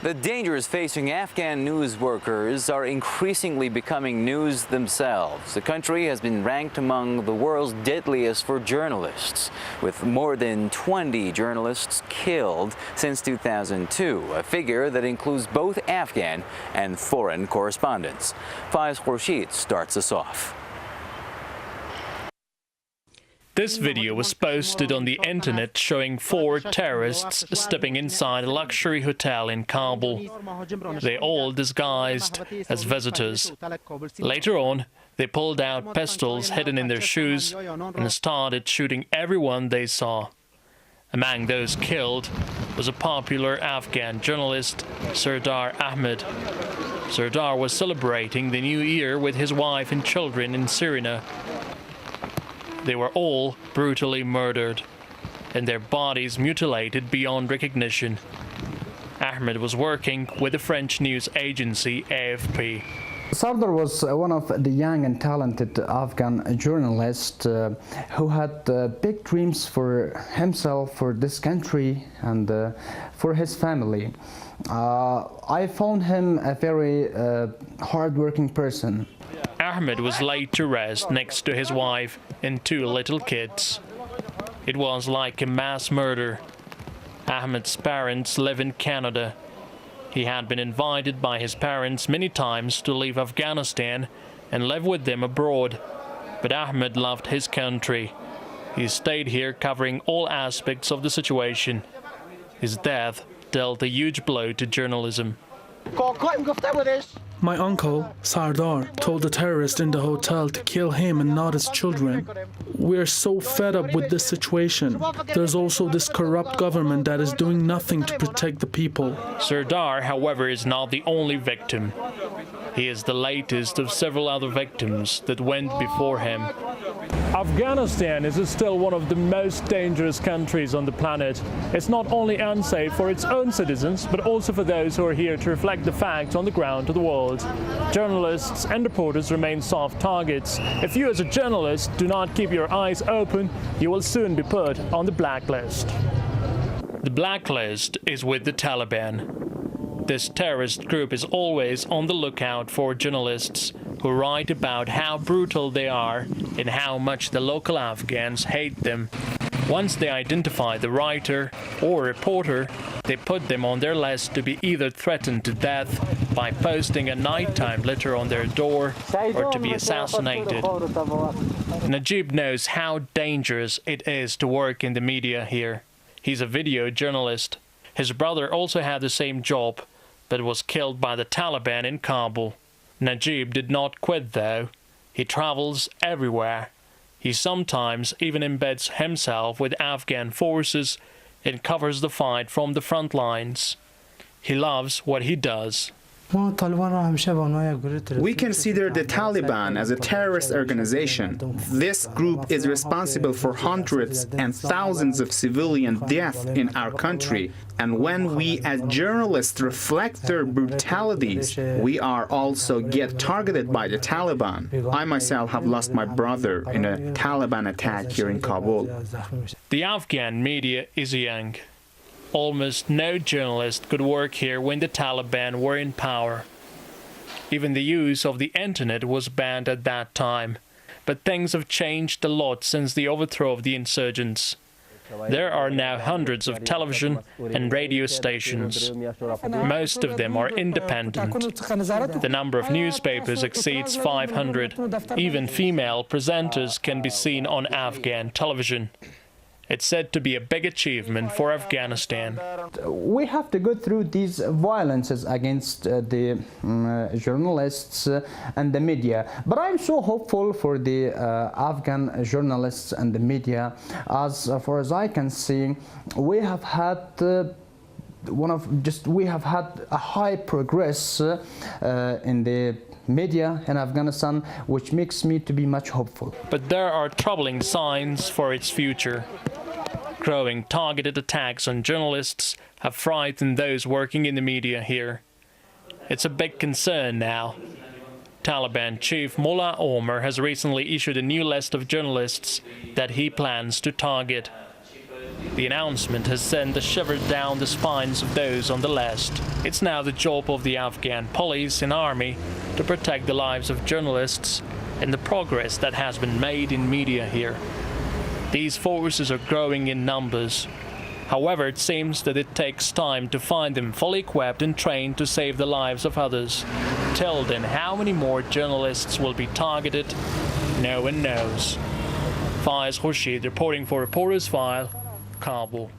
The dangers facing Afghan news workers are increasingly becoming news themselves. The country has been ranked among the world's deadliest for journalists, with more than 20 journalists killed since 2002, a figure that includes both Afghan and foreign correspondents. Faiz Khurshid starts us off. This video was posted on the internet showing 4 terrorists stepping inside a luxury hotel in Kabul. They all disguised as visitors. Later on, they pulled out pistols hidden in their shoes and started shooting everyone they saw. Among those killed was a popular Afghan journalist, Sardar Ahmed. Sardar was celebrating the new year with his wife and children in Syria. They were all brutally murdered, and their bodies mutilated beyond recognition. Ahmed was working with the French news agency AFP. Sardar was one of the young and talented Afghan journalists who had big dreams for himself, for this country, and for his family. I found him a very hard-working person. Ahmed was laid to rest next to his wife and 2 little kids. It was like a mass murder. Ahmed's parents live in Canada. He had been invited by his parents many times to leave Afghanistan and live with them abroad. But Ahmed loved his country. He stayed here covering all aspects of the situation. His death dealt a huge blow to journalism. My uncle, Sardar, told the terrorist in the hotel to kill him and not his children. We're so fed up with this situation. There's also this corrupt government that is doing nothing to protect the people. Sardar, however, is not the only victim. He is the latest of several other victims that went before him. Afghanistan is still one of the most dangerous countries on the planet. It's not only unsafe for its own citizens, but also for those who are here to reflect the facts on the ground to the world. Journalists and reporters remain soft targets. If you as a journalist do not keep your eyes open, you will soon be put on the blacklist. The blacklist is with the Taliban. This terrorist group is always on the lookout for journalists who write about how brutal they are and how much the local Afghans hate them. Once they identify the writer or reporter, they put them on their list to be either threatened to death by posting a nighttime letter on their door or to be assassinated. Najib knows how dangerous it is to work in the media here. He's a video journalist. His brother also had the same job, but was killed by the Taliban in Kabul. Najib did not quit though. He travels everywhere. He sometimes even embeds himself with Afghan forces and covers the fight from the front lines. He loves what he does. We consider the Taliban as a terrorist organization. This group is responsible for hundreds and thousands of civilian deaths in our country. And when we as journalists reflect their brutalities, we are also get targeted by the Taliban. I myself have lost my brother in a Taliban attack here in Kabul. The Afghan media is young. Almost no journalist could work here when the Taliban were in power. Even the use of the internet was banned at that time. But things have changed a lot since the overthrow of the insurgents. There are now hundreds of television and radio stations. Most of them are independent. The number of newspapers exceeds 500. Even female presenters can be seen on Afghan television. It's said to be a big achievement for Afghanistan. We have to go through these violences against the journalists and the media. But I'm so hopeful for the Afghan journalists and the media. As far as I can see, we have had we have had a high progress in the media in Afghanistan, which makes me to be much hopeful. But there are troubling signs for its future. Growing targeted attacks on journalists have frightened those working in the media here. It's a big concern now. Taliban chief Mullah Omar has recently issued a new list of journalists that he plans to target. The announcement has sent a shiver down the spines of those on the left. It's now the job of the Afghan police and army to protect the lives of journalists and the progress that has been made in media here. These forces are growing in numbers. However, it seems that it takes time to find them fully equipped and trained to save the lives of others. Till then, how many more journalists will be targeted? No one knows. Faiz Khurshid reporting for Reporters File, Kabul.